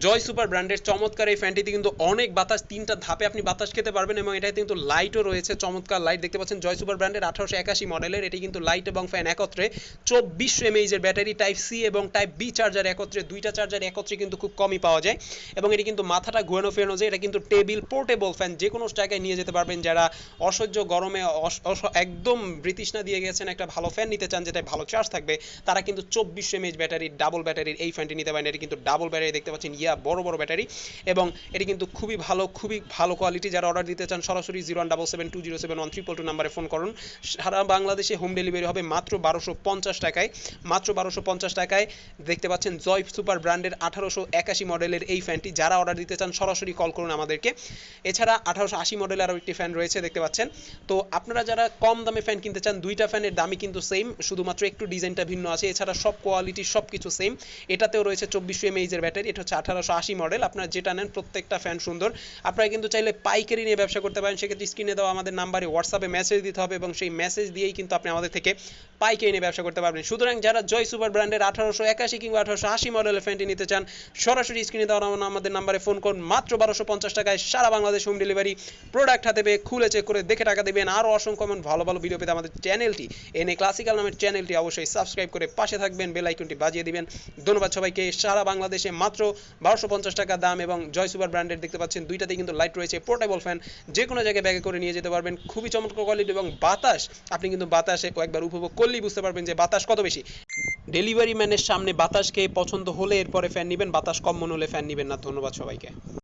জয় super ব্র্যান্ডের চমৎকার এই ফ্যানটিতে কিন্তু অনেক বাতাস, 3টা ধাপে আপনি বাতাস খেতে পারবেন এবং এটাতে কিন্তু লাইটও রয়েছে, চমৎকার লাইট দেখতে পাচ্ছেন। জয় সুপার ব্র্যান্ডের 1881 মডেলের এটি কিন্তু লাইট এবং ফ্যান একত্রে, 2400 mAh এর ব্যাটারি, টাইপ সি এবং টাইপ বি চার্জার একত্রে, দুইটা চার্জার একত্রে কিন্তু খুব কমই পাওয়া যায়। এবং এটি কিন্তু মাথাটা ঘোরানো ফেরানো যায়, এটা কিন্তু টেবিল পোর্টেবল ফ্যান, যে কোনো জায়গায় নিয়ে যেতে পারবেন। যারা অসহ্য গরমে একদম বৃতৃষ্ণা দিয়ে গেছেন, একটা ভালো ফ্যান নিতে চান যেটা ভালো চার্জ থাকবে, তারা কিন্তু 2400 mAh ব্যাটারি, ডাবল ব্যাটারির এই ফ্যানটি নিতে পারেন। এটি কিন্তু ডাবল ব্যাটারি দেখতে পাচ্ছেন, বড় বড় ব্যাটারি, এবং এটি কিন্তু খুবই ভালো কোয়ালিটি। যারা অর্ডার দিতে চান সরাসরি 0177207122 নাম্বারে ফোন করুন। সারা বাংলাদেশে হোম ডেলিভারি হবে মাত্র 1250 টাকায়, মাত্র 1250 টাকায়। দেখতে পাচ্ছেন জয় সুপার ব্র্যান্ডের 1881 মডেলের এই ফ্যানটি। যারা অর্ডার দিতে চান সরাসরি কল করুন আমাদেরকে। এছাড়া 1880 মডেলের আরও একটি ফ্যান রয়েছে দেখতে পাচ্ছেন। তো আপনারা যারা কম দামে ফ্যান কিনতে চান, দুইটা ফ্যানের দামই কিন্তু সেম, শুধুমাত্র একটু ডিজাইনটা ভিন্ন আছে, এছাড়া সব কোয়ালিটি সব কিছু সেম। এটাতেও রয়েছে 2400 mAh এর ব্যাটারি, এটা হচ্ছে 1880 মডেল। আপনারা যেটা নেন প্রত্যেকটা ফ্যান সুন্দর। আপনারা কিন্তু চাইলে পাইকারি নিয়ে ব্যবসা করতে পারেন, সেক্ষেত্রে স্ক্রিনে দেওয়া আমাদের নাম্বারে হোয়াটসঅ্যাপে মেসেজ দিতে হবে এবং সেই মেসেজ দিয়েই কিন্তু আপনি আমাদের থেকে পাইকারি নিয়ে ব্যবসা করতে পারবেন। সুতরাং যারা জয় সুপার ব্র্যান্ডের 1881 কিংবা 1880 মডেলের ফ্যানটি নিতে চান, সরাসরি স্ক্রিনে দেওয়া আমাদের নাম্বারে ফোন করুন। মাত্র 1250 টাকায় সারা বাংলাদেশ হোম ডেলিভারি। প্রোডাক্ট হাতে পেয়ে খুলে চেক করে দেখে টাকা দেবেন। আরও অসংখ্য ভালো ভালো ভিডিও পেতে আমাদের চ্যানেলটি, এনএ ক্লাসিক্যাল নামের চ্যানেলটি অবশ্যই সাবস্ক্রাইব করে পাশে থাকবেন, বেল আইকনটি বাজিয়ে দিবেন। ধন্যবাদ সবাইকে। সারা বাংলাদেশে মাত্র 1250 টাকা দাম, এবং জয় সুপার ব্র্যান্ডের দেখতে পাচ্ছেন দুইটাতেই কিন্তু লাইট রয়েছে, পোর্টেবল ফ্যান, যে কোনো জায়গায় ব্যাগে করে নিয়ে যেতে পারবেন। খুবই চমৎকার কোয়ালিটি, এবং বাতাস আপনি কিন্তু বাতাসে কয়েকবার উপভোগ করলেই বুঝতে পারবেন যে বাতাস কত বেশি। ডেলিভারি ম্যানের সামনে বাতাস খেয়ে পছন্দ হলে এরপরে ফ্যান নেবেন, বাতাস কম মনে হলে ফ্যান নেবেন না। ধন্যবাদ সবাইকে।